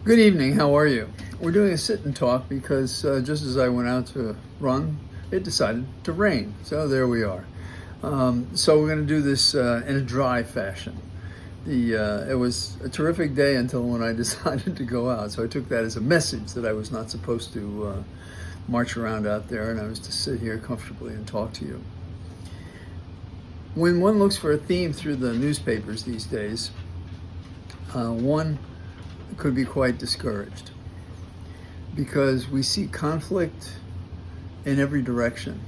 Good evening, how are you? We're doing a sit and talk because just as I went out to run, it decided to rain. So there we are. So we're going to do this in a dry fashion. It was a terrific day until when I decided to go out. So I took that as a message that I was not supposed to march around out there, and I was to sit here comfortably and talk to you. When one looks for a theme through the newspapers these days, one could be quite discouraged because we see conflict in every direction.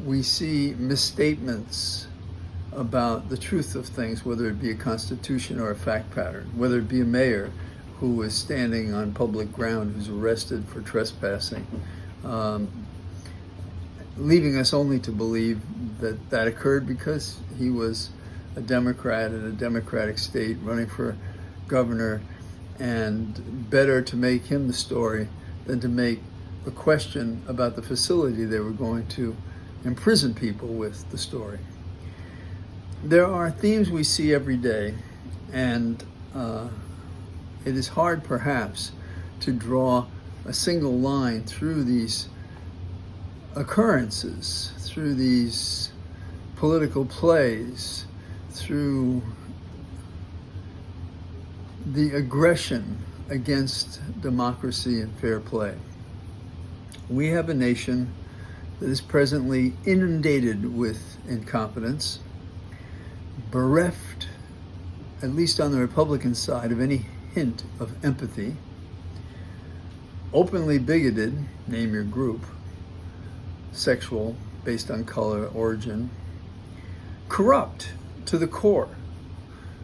We see misstatements about the truth of things, whether it be a constitution or a fact pattern, whether it be a mayor who is standing on public ground who's arrested for trespassing, leaving us only to believe that that occurred because he was a Democrat in a Democratic state running for governor, and better to make him the story than to make a question about the facility they were going to imprison people with the story. There are themes we see every day, and it is hard perhaps to draw a single line through these occurrences, through these political plays, through the aggression against democracy and fair play. We have a nation that is presently inundated with incompetence, bereft, at least on the Republican side, of any hint of empathy, openly bigoted, name your group, sexual, based on color, origin, corrupt to the core,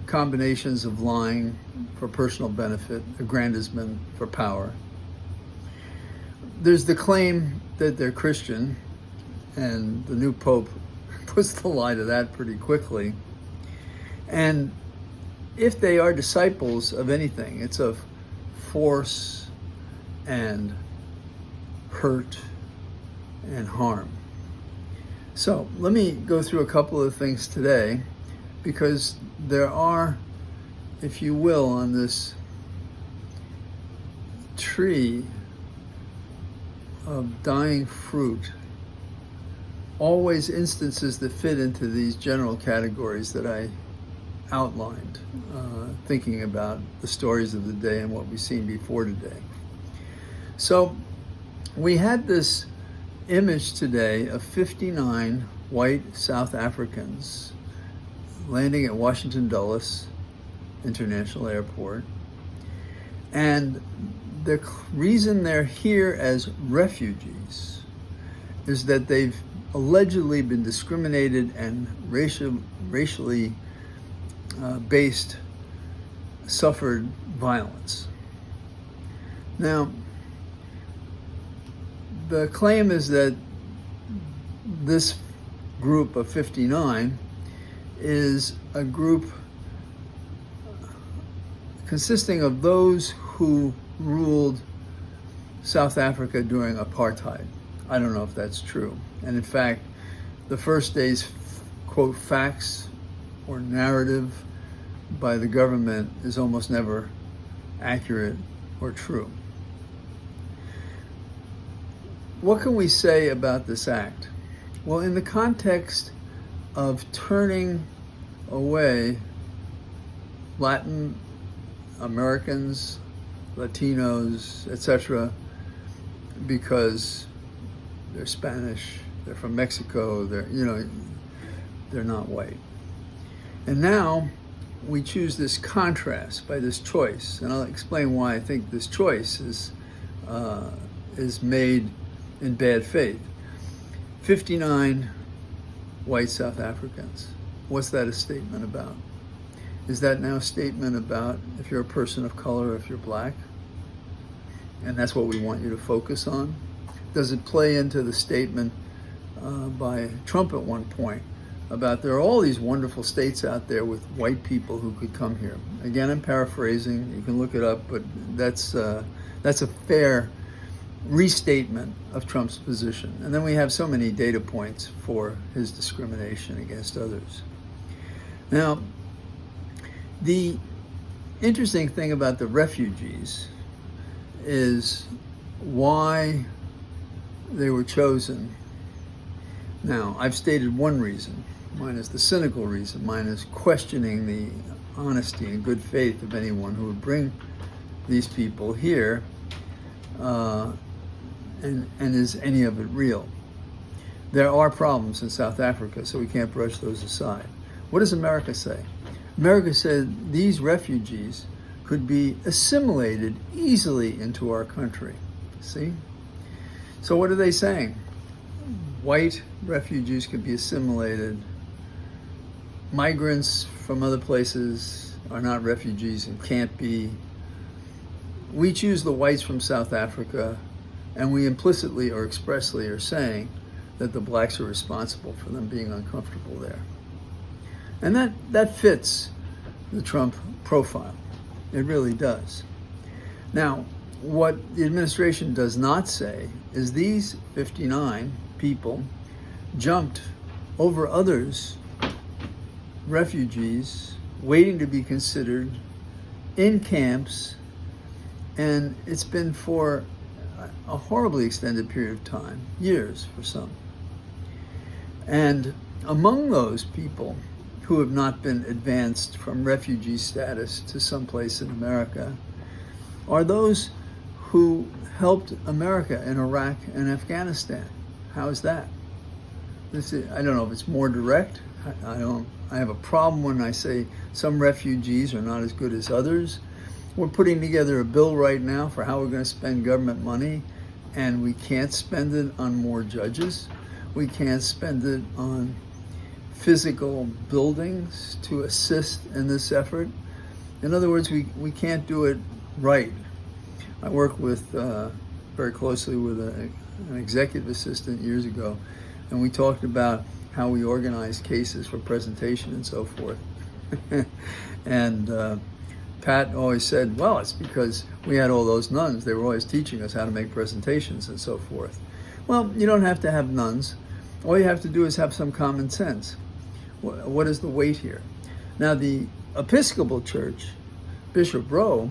combinations of lying for personal benefit, aggrandizement for power. There's the claim that they're Christian, and the new Pope puts the lie to that pretty quickly. And if they are disciples of anything, it's of force and hurt and harm. So let me go through a couple of things today, because there are, if you will, on this tree of dying fruit, always instances that fit into these general categories that I outlined, thinking about the stories of the day and what we've seen before today. So we had this image today of 59 white South Africans landing at Washington Dulles International Airport. And the reason they're here as refugees is that they've allegedly been discriminated and racially based suffered violence. Now, the claim is that this group of 59 is a group consisting of those who ruled South Africa during apartheid. I don't know if that's true. And in fact, the first day's, quote, facts or narrative by the government is almost never accurate or true. What can we say about this act? Well, in the context of turning away Latin Americans, Latinos, etc., because they're Spanish, they're from Mexico, they're not white. And now we choose this contrast by this choice, and I'll explain why I think this choice is made in bad faith. 59 white South Africans. What's that a statement about? Is that now a statement about if you're a person of color, if you're black? And that's what we want you to focus on? Does it play into the statement by Trump at one point about there are all these wonderful states out there with white people who could come here? Again, I'm paraphrasing. You can look it up, but that's a fair restatement of Trump's position. And then we have so many data points for his discrimination against others. Now, the interesting thing about the refugees is why they were chosen. Now, I've stated one reason. Mine is the cynical reason. Mine is questioning the honesty and good faith of anyone who would bring these people here, and is any of it real? There are problems in South Africa, so we can't brush those aside. What does America say? America said these refugees could be assimilated easily into our country. See? So what are they saying? White refugees could be assimilated. Migrants from other places are not refugees and can't be. We choose the whites from South Africa, and we implicitly or expressly are saying that the blacks are responsible for them being uncomfortable there. And that fits the Trump profile. It really does. Now, what the administration does not say is these 59 people jumped over others, refugees, waiting to be considered in camps, and it's been for a horribly extended period of time, years for some. And among those people who have not been advanced from refugee status to someplace in America are those who helped America in Iraq and Afghanistan. How is that? I don't know if it's more direct. I have a problem when I say some refugees are not as good as others. We're putting together a bill right now for how we're going to spend government money, and we can't spend it on more judges. We can't spend it on physical buildings to assist in this effort. In other words, we can't do it right. I worked with very closely with an executive assistant years ago, and we talked about how we organize cases for presentation and so forth. And Pat always said, well, it's because we had all those nuns. They were always teaching us how to make presentations and so forth. Well, you don't have to have nuns. All you have to do is have some common sense. What is the weight here? Now, the Episcopal Church, Bishop Rowe,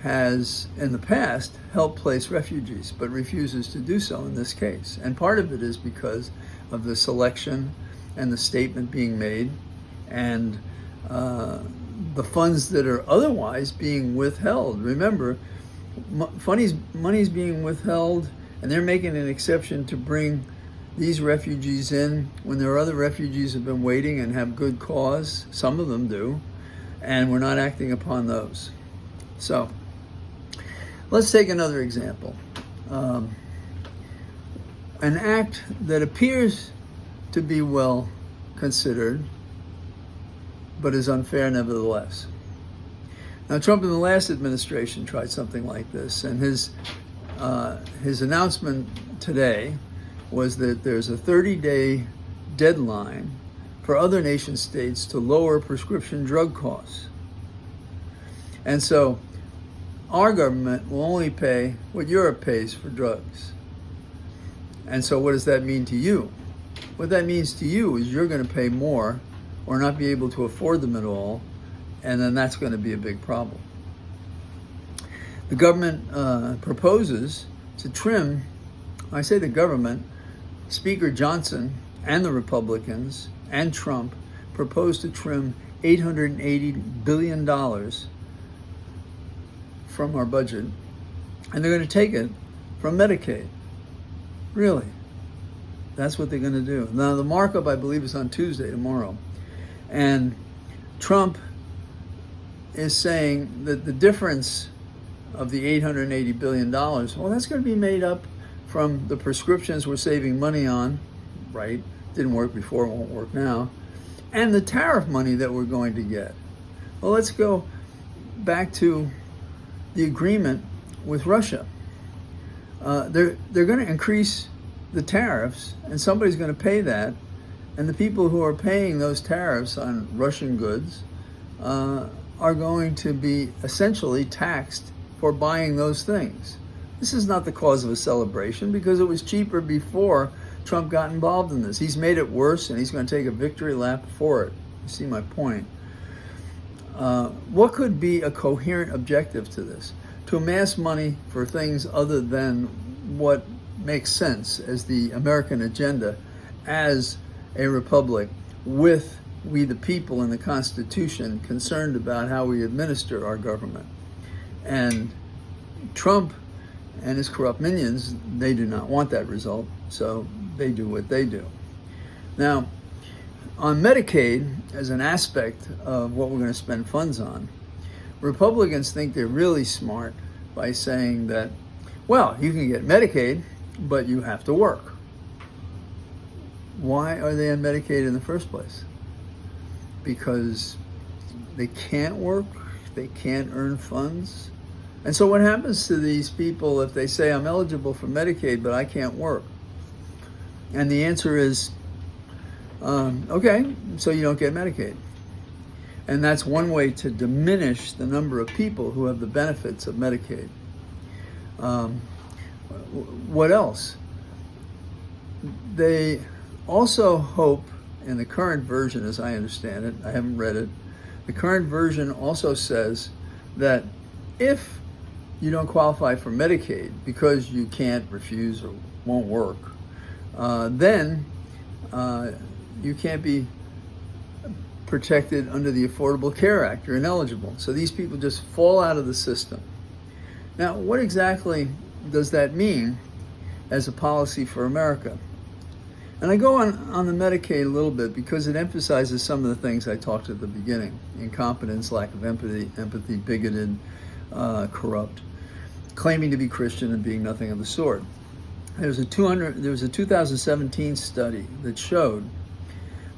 has in the past helped place refugees, but refuses to do so in this case. And part of it is because of the selection and the statement being made, and the funds that are otherwise being withheld. Remember, money's being withheld, and they're making an exception to bring these refugees in when there are other refugees who have been waiting and have good cause. Some of them do, and we're not acting upon those. So let's take another example. An act that appears to be well considered, but is unfair nevertheless. Now, Trump in the last administration tried something like this, and his announcement today was that there's a 30-day deadline for other nation states to lower prescription drug costs. And so our government will only pay what Europe pays for drugs. And so what does that mean to you? What that means to you is you're going to pay more or not be able to afford them at all, and then that's going to be a big problem. The government proposes to trim, I say the government, Speaker Johnson and the Republicans and Trump proposed to trim $880 billion from our budget, and they're going to take it from Medicaid. Really? That's what they're going to do. Now, the markup, I believe, is on Tuesday, tomorrow. And Trump is saying that the difference of the $880 billion, well, that's going to be made up from the prescriptions we're saving money on, right? Didn't work before, won't work now, and the tariff money that we're going to get. Well, let's go back to the agreement with Russia. They're going to increase the tariffs, and somebody's going to pay that, and the people who are paying those tariffs on Russian goods are going to be essentially taxed for buying those things. This is not the cause of a celebration, because it was cheaper before Trump got involved in this. He's made it worse, and he's going to take a victory lap for it. You see my point. What could be a coherent objective to this? To amass money for things other than what makes sense as the American agenda as a republic, with we the people in the Constitution concerned about how we administer our government. And Trump and his corrupt minions, they do not want that result, so they do what they do. Now, on Medicaid, as an aspect of what we're going to spend funds on, Republicans think they're really smart by saying that, well, you can get Medicaid, but you have to work. Why are they on Medicaid in the first place? Because they can't work, they can't earn funds. And so what happens to these people if they say, I'm eligible for Medicaid, but I can't work? And the answer is, okay, so you don't get Medicaid. And that's one way to diminish the number of people who have the benefits of Medicaid. What else? They also hope, in the current version, as I understand it, I haven't read it, the current version also says that if you don't qualify for Medicaid because you can't, refuse, or won't work, then you can't be protected under the Affordable Care Act. You're ineligible. So these people just fall out of the system. Now, what exactly does that mean as a policy for America? And I go on the Medicaid a little bit because it emphasizes some of the things I talked at the beginning: incompetence, lack of empathy, bigoted, corrupt, claiming to be Christian and being nothing of the sort. There was a 2017 study that showed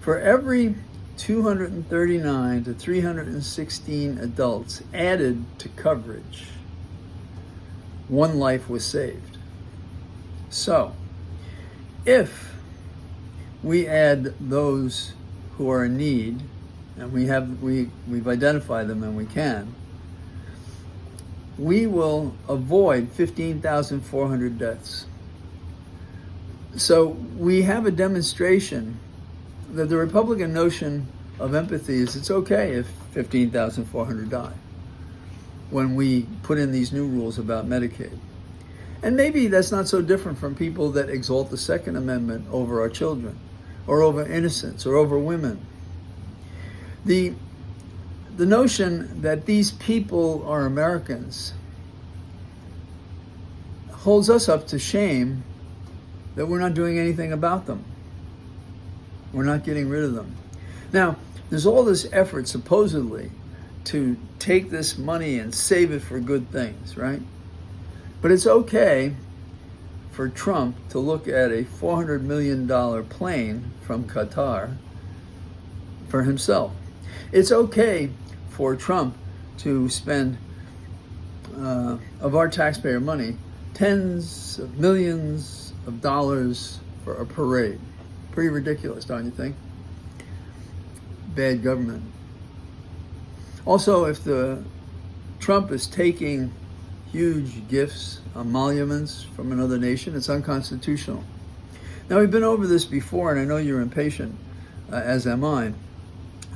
for every 239 to 316 adults added to coverage, one life was saved. So, if we add those who are in need, and we've identified them and we can, we will avoid 15,400 deaths. So we have a demonstration that the Republican notion of empathy is it's okay if 15,400 die when we put in these new rules about Medicaid. And maybe that's not so different from people that exalt the Second Amendment over our children, or over innocents, or over women. The notion that these people are Americans holds us up to shame that we're not doing anything about them. We're not getting rid of them. Now, there's all this effort, supposedly, to take this money and save it for good things, right? But it's okay for Trump to look at a $400 million plane from Qatar for himself. It's okay for Trump to spend, of our taxpayer money, tens of millions of dollars for a parade. Pretty ridiculous, don't you think? Bad government. Also, if Trump is taking huge gifts, emoluments from another nation, it's unconstitutional. Now, we've been over this before, and I know you're impatient, as am I,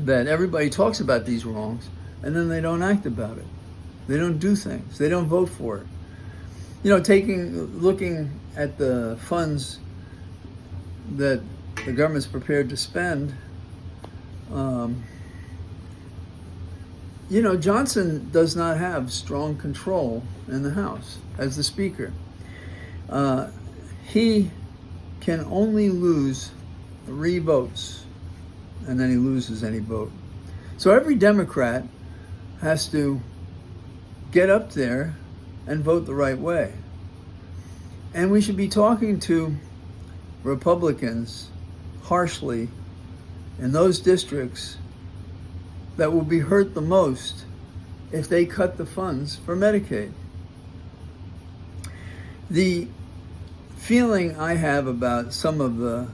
that everybody talks about these wrongs, and then they don't act about it. They don't do things. They don't vote for it. You know, looking at the funds that the government's prepared to spend, Johnson does not have strong control in the House as the Speaker. He can only lose 3 votes, and then he loses any vote. So every Democrat has to get up there and vote the right way. And we should be talking to Republicans harshly in those districts that will be hurt the most if they cut the funds for Medicaid. The feeling I have about some of the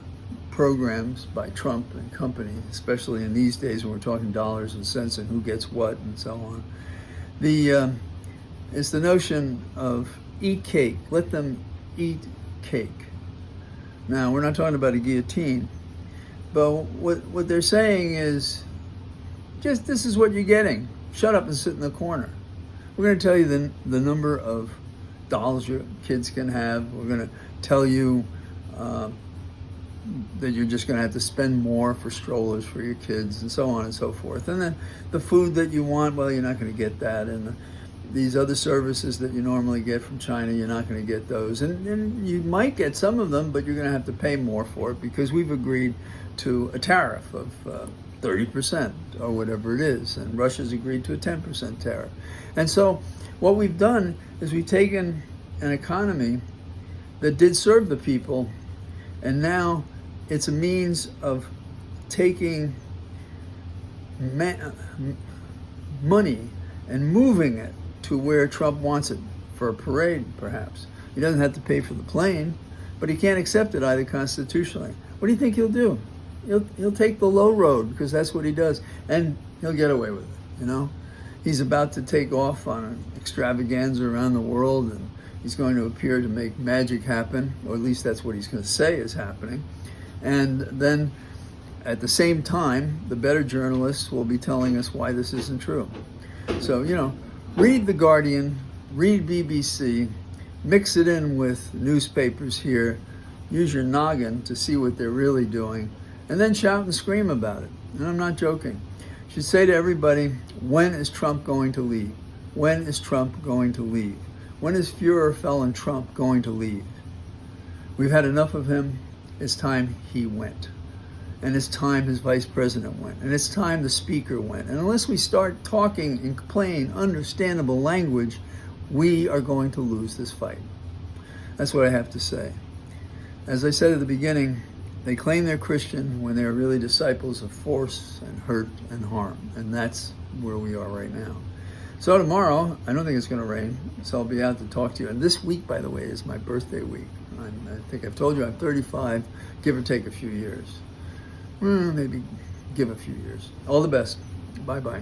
programs by Trump and company, especially in these days when we're talking dollars and cents and who gets what and so on, it's the notion of eat cake, let them eat cake. Now, we're not talking about a guillotine, but what they're saying is, just this is what you're getting. Shut up and sit in the corner. We're going to tell you the number of dolls your kids can have. We're going to tell you that you're just going to have to spend more for strollers for your kids, and so on and so forth. And then the food that you want, well, you're not going to get that. And these other services that you normally get from China, you're not going to get those. And you might get some of them, but you're going to have to pay more for it because we've agreed to a tariff of 30% or whatever it is. And Russia's agreed to a 10% tariff. And so what we've done is we've taken an economy that did serve the people, and now it's a means of taking money and moving it to where Trump wants it, for a parade, perhaps. He doesn't have to pay for the plane, but he can't accept it either constitutionally. What do you think he'll do? He'll take the low road, because that's what he does, and he'll get away with it, you know? He's about to take off on an extravaganza around the world, and he's going to appear to make magic happen, or at least that's what he's going to say is happening. And then at the same time, the better journalists will be telling us why this isn't true. So, you know, read The Guardian, read BBC, mix it in with newspapers here, use your noggin to see what they're really doing, and then shout and scream about it. And I'm not joking. You should say to everybody, when is Trump going to leave? When is Trump going to leave? When is Führerfelon Trump going to leave? We've had enough of him. It's time he went. And it's time his vice president went. And it's time the speaker went. And unless we start talking in plain, understandable language, we are going to lose this fight. That's what I have to say. As I said at the beginning, they claim they're Christian when they're really disciples of force and hurt and harm. And that's where we are right now. So tomorrow, I don't think it's going to rain, so I'll be out to talk to you. And this week, by the way, is my birthday week. I think I've told you I'm 35, give or take a few years. Maybe give a few years. All the best. Bye-bye.